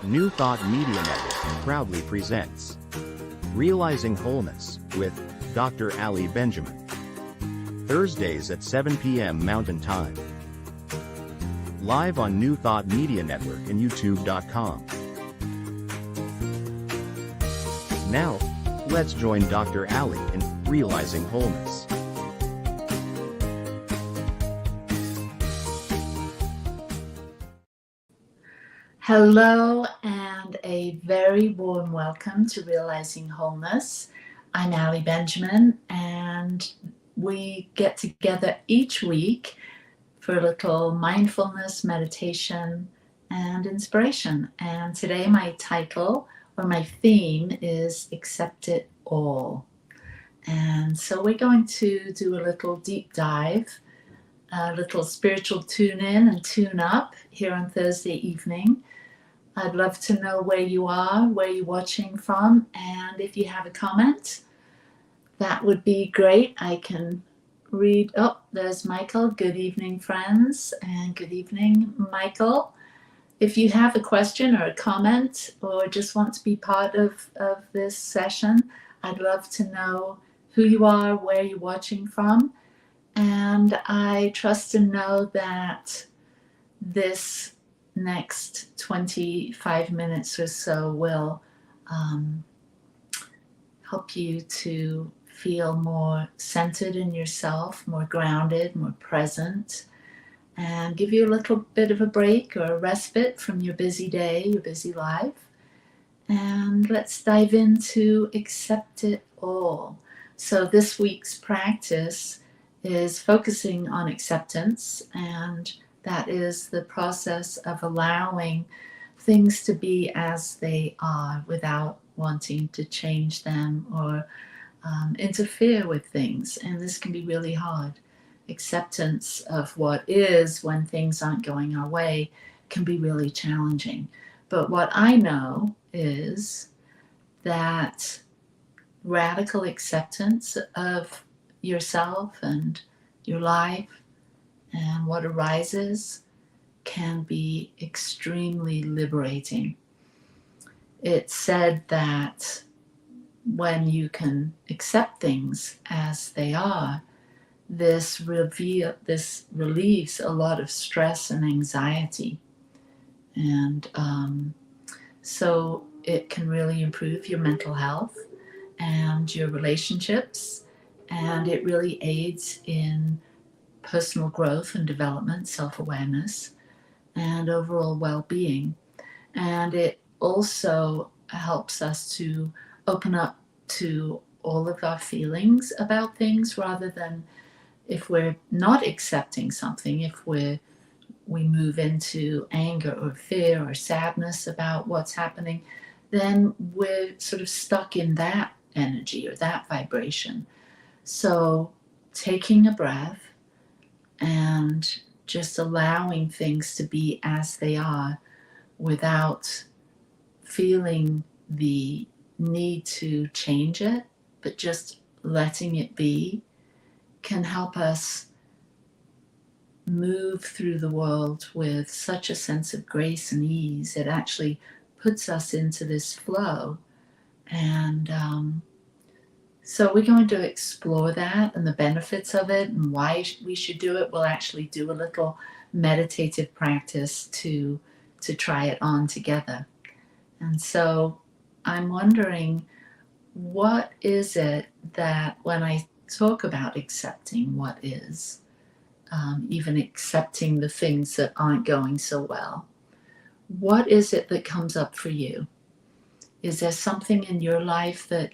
New Thought Media Network proudly presents Realizing Wholeness with Dr. Ali Benjamin. Thursdays at 7 p.m. Mountain Time. Live on New Thought Media Network and YouTube.com. Now, let's join Dr. Ali in Realizing Wholeness. Hello and a very warm welcome to Realizing Wholeness. I'm Ali Benjamin, and we get together each week for a little mindfulness, meditation, and inspiration. And today my title or my theme is Accept It All. And so we're going to do a little deep dive, a little spiritual tune in and tune up here on Thursday evening. I'd love to know where you are, where you're watching from, and if you have a comment, that would be great. I can read. Oh, there's Michael. Good evening, friends, and good evening, Michael. If you have a question or a comment or just want to be part of this session, I'd love to know who you are, where you're watching from, and I trust and know that this next 25 minutes or so will help you to feel more centered in yourself, more grounded, more present, and give you a little bit of a break or a respite from your busy day, your busy life. And let's dive into Accept It All. So this week's practice is focusing on acceptance, and that is the process of allowing things to be as they are without wanting to change them or interfere with things. And this can be really hard. Acceptance of what is when things aren't going our way can be really challenging. But what I know is that radical acceptance of yourself and your life and what arises can be extremely liberating. It's said that when you can accept things as they are, this relieves a lot of stress and anxiety. And so it can really improve your mental health and your relationships, and it really aids in personal growth and development, self-awareness, and overall well-being. And it also helps us to open up to all of our feelings about things, rather than if we're not accepting something, if we move into anger or fear or sadness about what's happening, then we're sort of stuck in that energy or that vibration. So taking a breath and just allowing things to be as they are without feeling the need to change it, but just letting it be, can help us move through the world with such a sense of grace and ease. It actually puts us into this flow. And so we're going to explore that and the benefits of it and why we should do it. We'll actually do a little meditative practice to try it on together. And so I'm wondering, what is it that when I talk about accepting what is, even accepting the things that aren't going so well, what is it that comes up for you? Is there something in your life that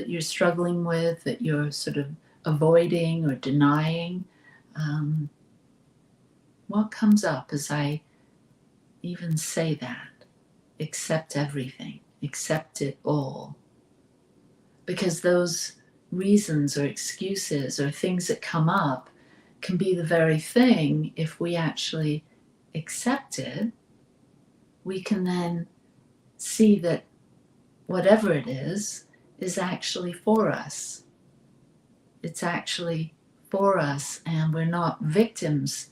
you're struggling with, that you're sort of avoiding or denying? What comes up as I even say that? Accept everything, accept it all. Because those reasons or excuses or things that come up can be the very thing, if we actually accept it, we can then see that whatever it is actually for us. It's actually for us, and we're not victims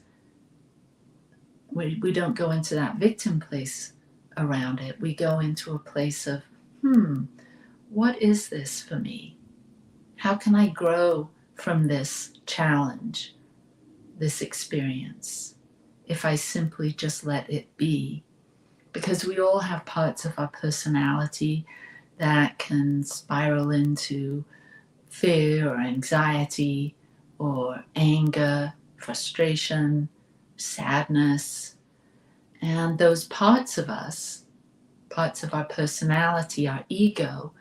We don't go into that victim place around it. We go into a place of, what is this for me? How can I grow from this challenge, this experience, if I simply just let it be? Because we all have parts of our personality that can spiral into fear or anxiety or anger, frustration, sadness. And those parts of us, parts of our personality, our ego,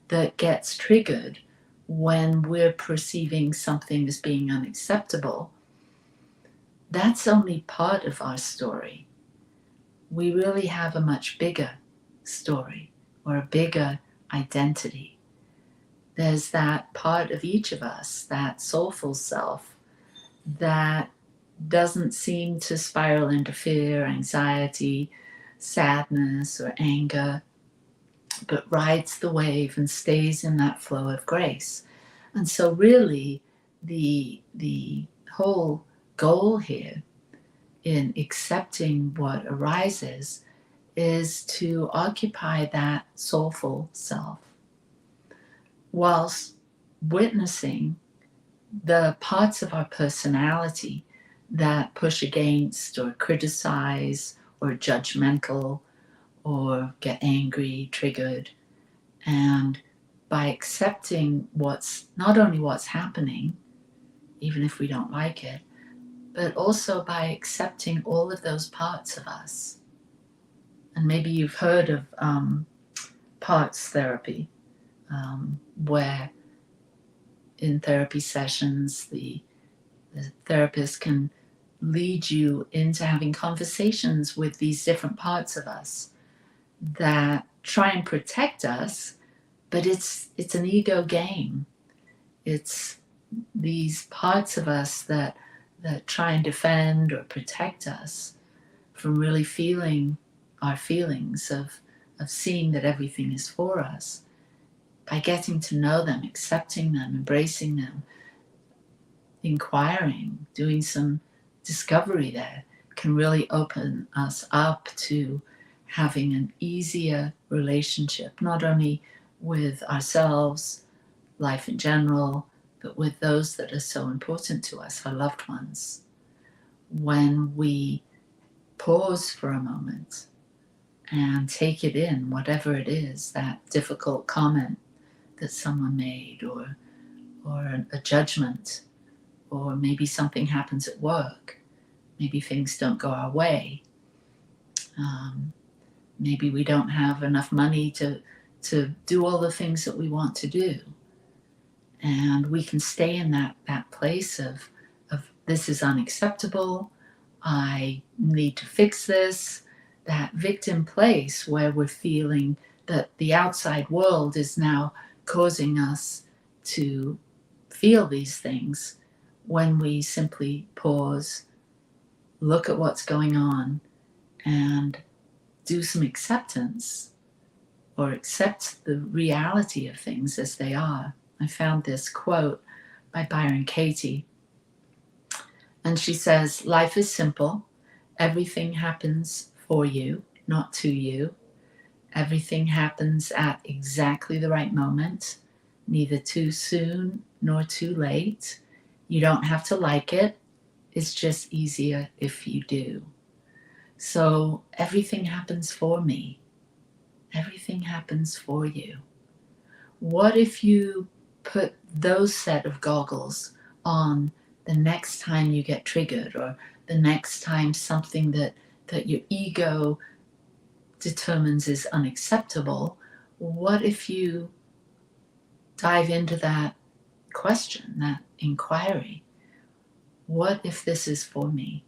that gets triggered when we're perceiving something as being unacceptable, that's only part of our story. We really have a much bigger story or a bigger identity. There's that part of each of us, that soulful self, that doesn't seem to spiral into fear, anxiety, sadness, or anger, but rides the wave and stays in that flow of grace. And so really the whole goal here in accepting what arises is to occupy that soulful self whilst witnessing the parts of our personality that push against or criticize or judgmental or get angry, triggered. And by accepting what's not only what's happening, even if we don't like it, but also by accepting all of those parts of us. And maybe you've heard of parts therapy, where in therapy sessions, the therapist can lead you into having conversations with these different parts of us that try and protect us, but it's an ego game. It's these parts of us that try and defend or protect us from really feeling our feelings of seeing that everything is for us. By getting to know them, accepting them, embracing them, inquiring, doing some discovery there, can really open us up to having an easier relationship, not only with ourselves, life in general, but with those that are so important to us, our loved ones. When we pause for a moment and take it in, whatever it is, that difficult comment that someone made, or a judgment, or maybe something happens at work, maybe things don't go our way, maybe we don't have enough money to do all the things that we want to do. And we can stay in that place of this is unacceptable, I need to fix this, that victim place where we're feeling that the outside world is now causing us to feel these things, when we simply pause, look at what's going on, and do some acceptance, or accept the reality of things as they are. I found this quote by Byron Katie, and she says, "Life is simple. Everything happens for you, not to you. Everything happens at exactly the right moment, neither too soon nor too late. You don't have to like it. It's just easier if you do." So everything happens for me. Everything happens for you. What if you put those set of goggles on the next time you get triggered, or the next time something that your ego determines is unacceptable? What if you dive into that question, that inquiry? What if this is for me?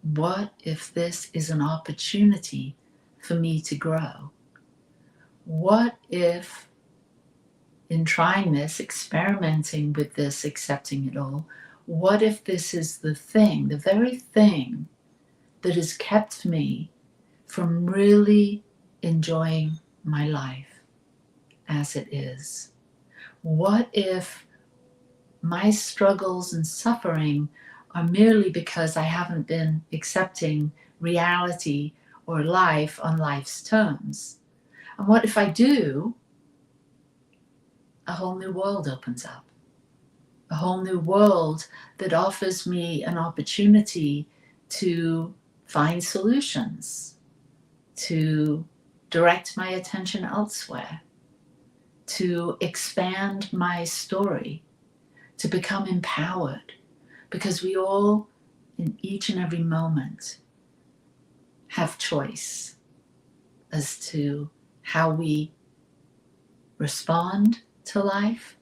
What if this is an opportunity for me to grow? What if, in trying this, experimenting with this, accepting it all, what if this is the thing, the very thing that has kept me from really enjoying my life as it is? What if my struggles and suffering are merely because I haven't been accepting reality or life on life's terms. And what if I do? A whole new world opens up. A whole new world that offers me an opportunity to find solutions, to direct my attention elsewhere, to expand my story, to become empowered. Because we all, in each and every moment, have choice as to how we respond to life,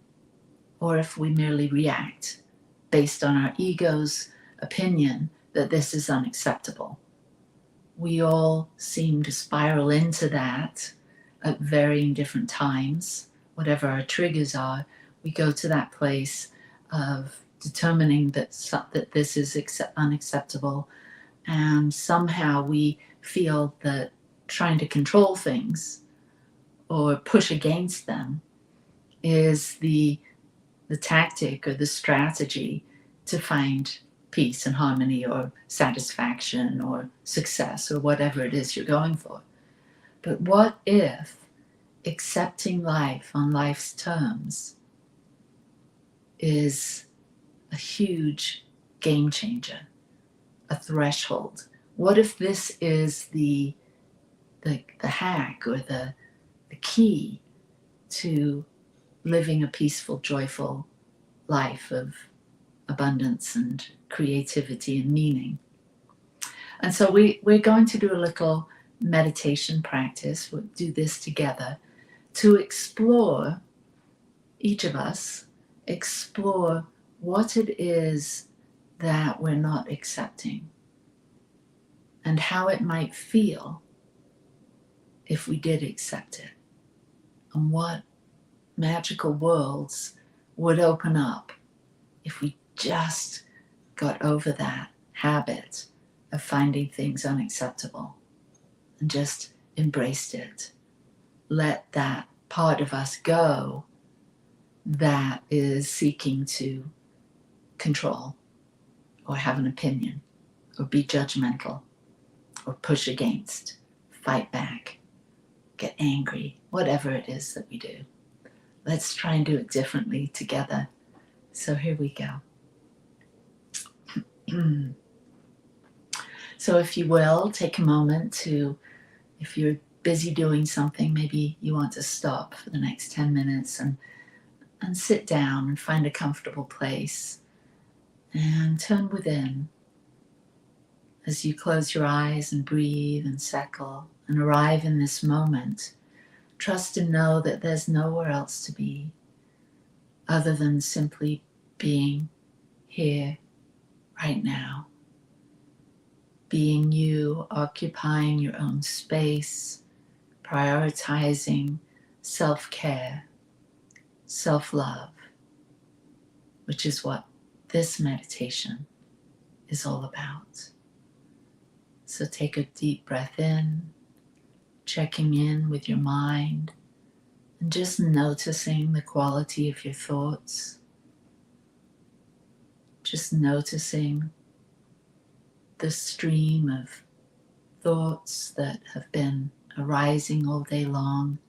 or if we merely react based on our ego's opinion that this is unacceptable. We all seem to spiral into that at varying different times. Whatever our triggers are, we go to that place of determining that this is unacceptable, and somehow we feel that trying to control things or push against them is the tactic or the strategy to find peace and harmony or satisfaction or success or whatever it is you're going for. But what if accepting life on life's terms is a huge game changer, a threshold? What if this is the hack or the key to living a peaceful, joyful life of abundance and creativity and meaning? And so we're going to do a little meditation practice. We'll do this together to explore, each of us, explore what it is that we're not accepting and how it might feel if we did accept it, and what magical worlds would open up if we just got over that habit of finding things unacceptable and just embraced it. Let that part of us go that is seeking to control or have an opinion or be judgmental or push against, fight back, get angry, whatever it is that we do. Let's try and do it differently together. So here we go. So if you will, take a moment to, if you're busy doing something, maybe you want to stop for the next 10 minutes and sit down and find a comfortable place and turn within. As you close your eyes and breathe and settle and arrive in this moment, trust and know that there's nowhere else to be other than simply being here right now. Being you, occupying your own space, prioritizing self-care, self-love, which is what this meditation is all about. So take a deep breath in, checking in with your mind, and just noticing the quality of your thoughts. Just noticing the stream of thoughts that have been arising all day long.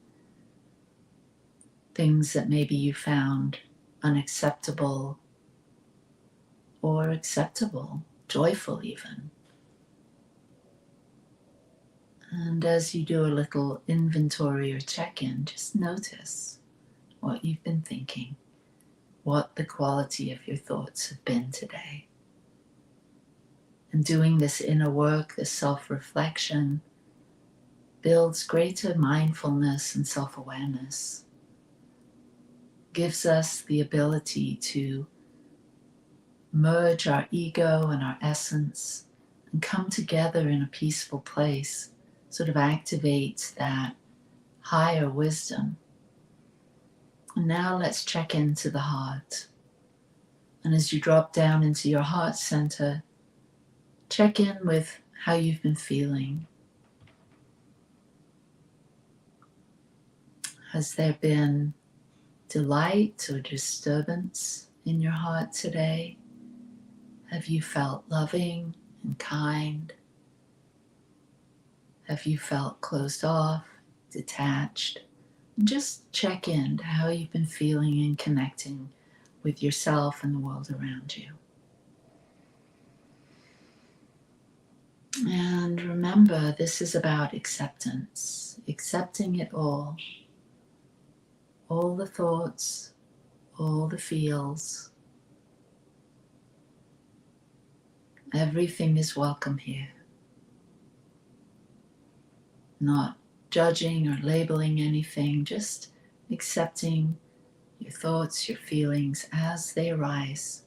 Things that maybe you found unacceptable or acceptable, joyful even. And as you do a little inventory or check-in, just notice what you've been thinking, what the quality of your thoughts have been today. And doing this inner work, this self-reflection, builds greater mindfulness and self-awareness, gives us the ability to merge our ego and our essence and come together in a peaceful place, sort of activates that higher wisdom. And now let's check into the heart. And as you drop down into your heart center, check in with how you've been feeling. Has there been delight or disturbance in your heart today? Have you felt loving and kind? Have you felt closed off, detached? And just check in to how you've been feeling and connecting with yourself and the world around you. And remember, this is about acceptance, accepting it all the thoughts, all the feels. Everything is welcome here. Not judging or labeling anything, just accepting your thoughts, your feelings as they arise.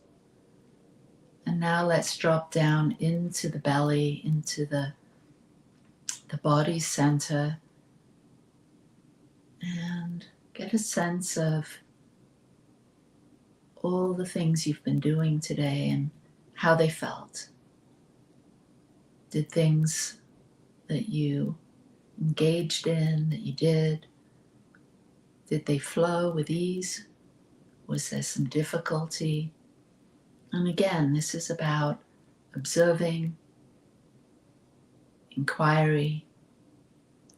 And now let's drop down into the belly, into the body center, and get a sense of all the things you've been doing today and how they felt. Did things that you engaged in, that you did they flow with ease? Was there some difficulty? And again, this is about observing, inquiry,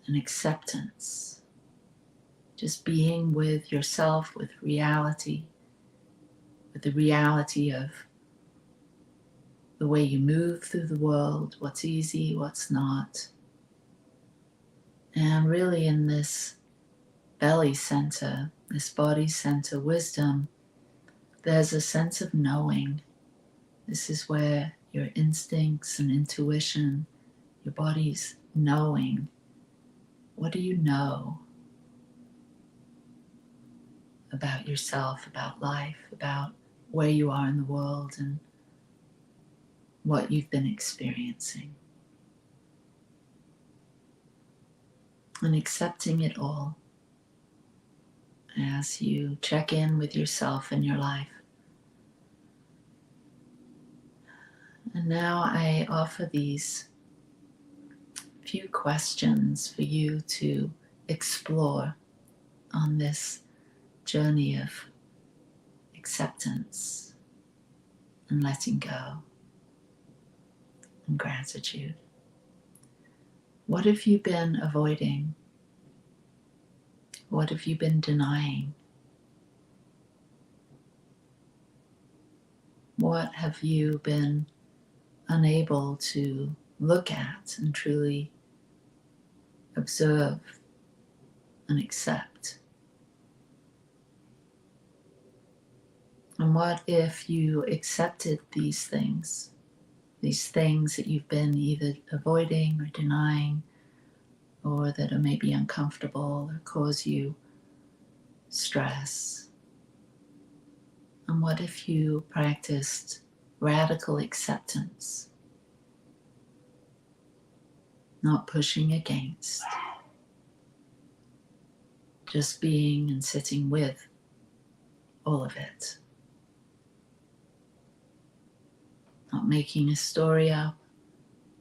and acceptance. Just being with yourself, with reality, with the reality of the way you move through the world, what's easy, what's not. And really in this belly center, this body center wisdom, there's a sense of knowing. This is where your instincts and intuition, your body's knowing. What do you know about yourself, about life, about where you are in the world and what you've been experiencing? And accepting it all as you check in with yourself and your life. And now I offer these few questions for you to explore on this journey of acceptance and letting go and gratitude. What have you been avoiding? What have you been denying? What have you been unable to look at and truly observe and accept? And what if you accepted these things that you've been either avoiding or denying, or that are maybe uncomfortable or cause you stress? And what if you practiced radical acceptance, not pushing against, just being and sitting with all of it, not making a story up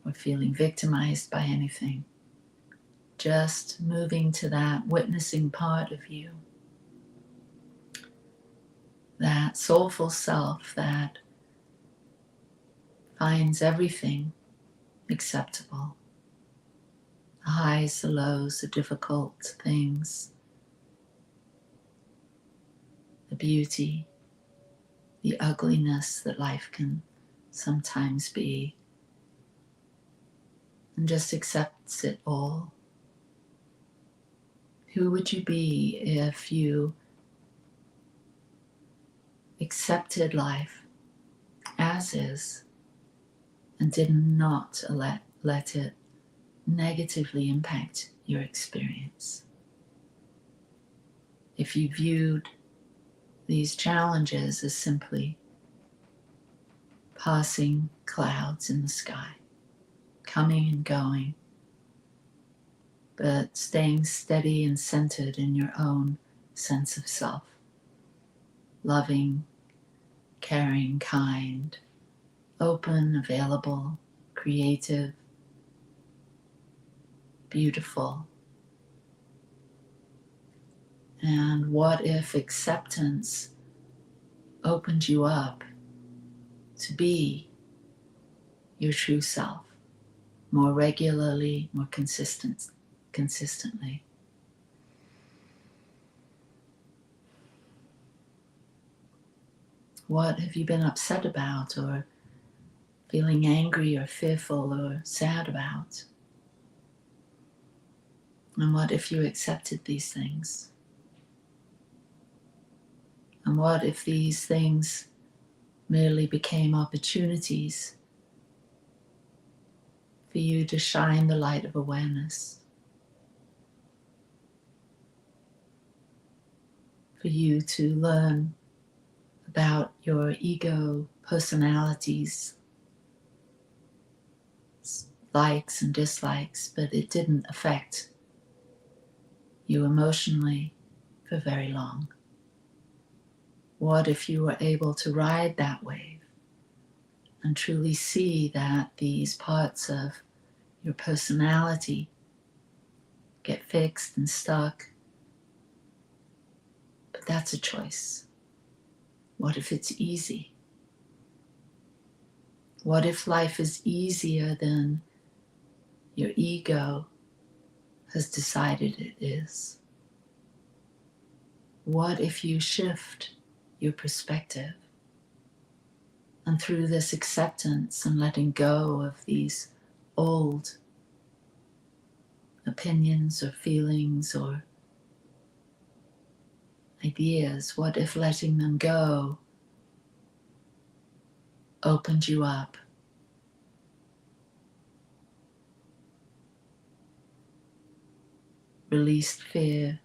or feeling victimized by anything, just moving to that witnessing part of you, that soulful self that finds everything acceptable. The highs, the lows, the difficult things, the beauty, the ugliness that life can sometimes be, and just accepts it all. Who would you be if you accepted life as is and did not let it negatively impact your experience? If you viewed these challenges as simply passing clouds in the sky, coming and going, but staying steady and centered in your own sense of self, loving, caring, kind, open, available, creative, beautiful. And what if acceptance opened you up to be your true self more regularly, more consistently. What have you been upset about or feeling angry or fearful or sad about? And what if you accepted these things? And what if these things merely became opportunities for you to shine the light of awareness? For you to learn about your ego personalities, likes and dislikes, but it didn't affect you emotionally for very long. What if you were able to ride that wave and truly see that these parts of your personality get fixed and stuck? But that's a choice. What if it's easy? What if life is easier than your ego has decided it is? What if you shift your perspective, and through this acceptance and letting go of these old opinions or feelings or ideas, what if letting them go opened you up released fear,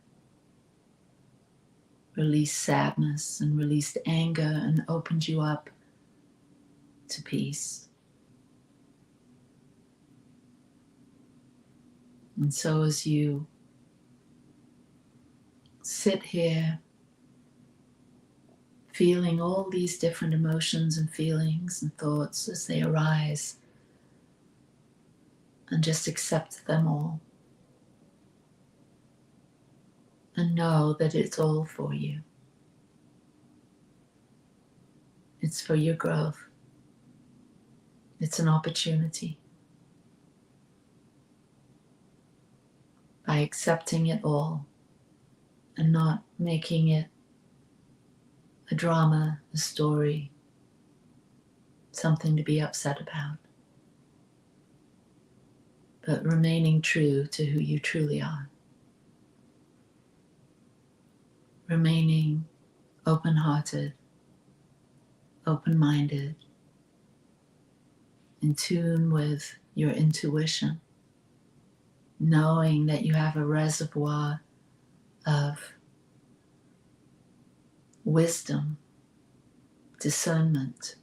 released sadness, and released anger, and opened you up to peace? And so as you sit here feeling all these different emotions and feelings and thoughts as they arise, and just accept them all and know that it's all for you. It's for your growth. It's an opportunity. By accepting it all and not making it a drama, a story, something to be upset about, but remaining true to who you truly are. Remaining open-hearted, open-minded, in tune with your intuition, knowing that you have a reservoir of wisdom, discernment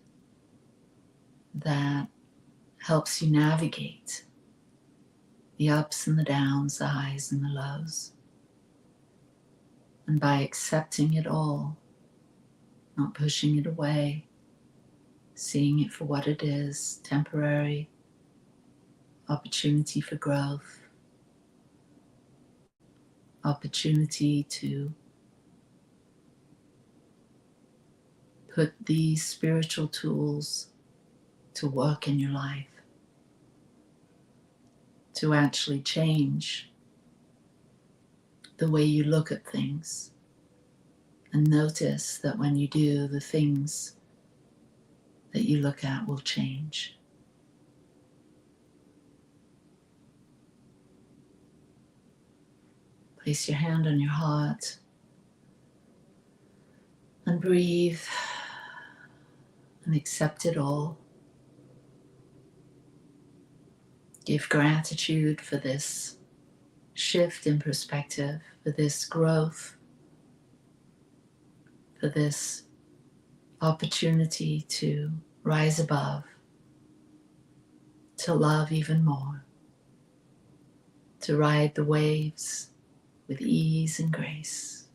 that helps you navigate the ups and the downs, the highs and the lows. And by accepting it all, not pushing it away, seeing it for what it is, temporary, opportunity for growth, opportunity to put these spiritual tools to work in your life, to actually change the way you look at things, and notice that when you do, the things that you look at will change. Place your hand on your heart and breathe and accept it all. Give gratitude for this shift in perspective, for this growth, for this opportunity to rise above, to love even more, to ride the waves with ease and grace.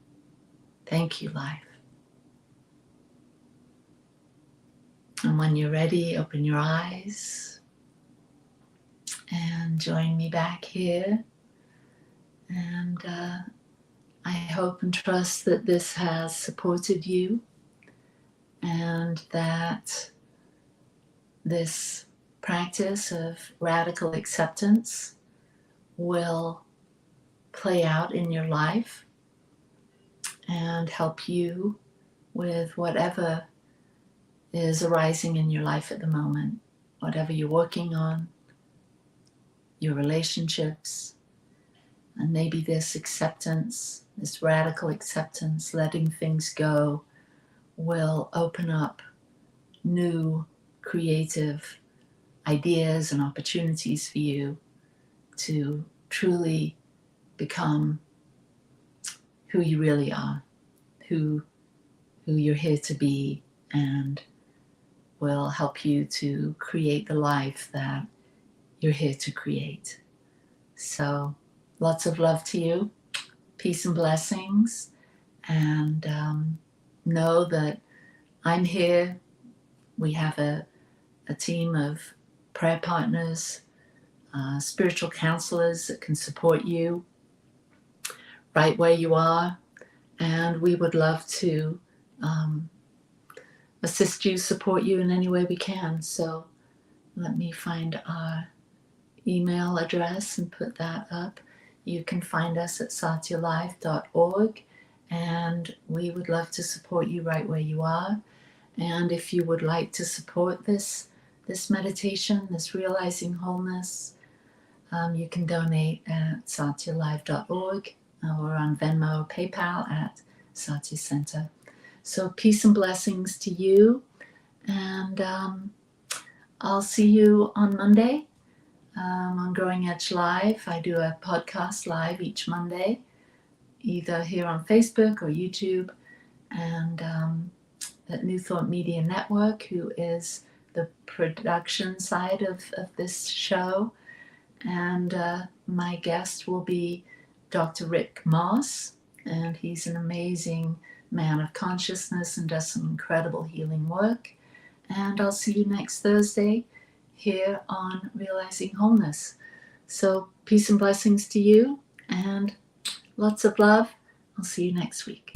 Thank you, life. And when you're ready, open your eyes and join me back here. And I hope and trust that this has supported you and that this practice of radical acceptance will play out in your life and help you with whatever is arising in your life at the moment, whatever you're working on, your relationships, and maybe this acceptance, this radical acceptance, letting things go, will open up new creative ideas and opportunities for you to truly become who you really are, who you're here to be, and will help you to create the life that you're here to create. So lots of love to you, peace and blessings, and know that I'm here. We have a team of prayer partners, spiritual counselors that can support you right where you are, and we would love to assist you, support you in any way we can. So let me find our email address and put that up. You can find us at satyalife.org, and we would love to support you right where you are. And if you would like to support this meditation, this realizing wholeness, you can donate at satyalife.org or on Venmo or PayPal at Satya Center. So peace and blessings to you, and I'll see you on Monday on Growing Edge Live. I do a podcast live each Monday, either here on Facebook or YouTube, and at New Thought Media Network, who is the production side of this show. And my guest will be Dr. Rick Moss, and he's an amazing man of consciousness and does some incredible healing work. And I'll see you next Thursday here on Realizing Wholeness. So peace and blessings to you, and lots of love. I'll see you next week.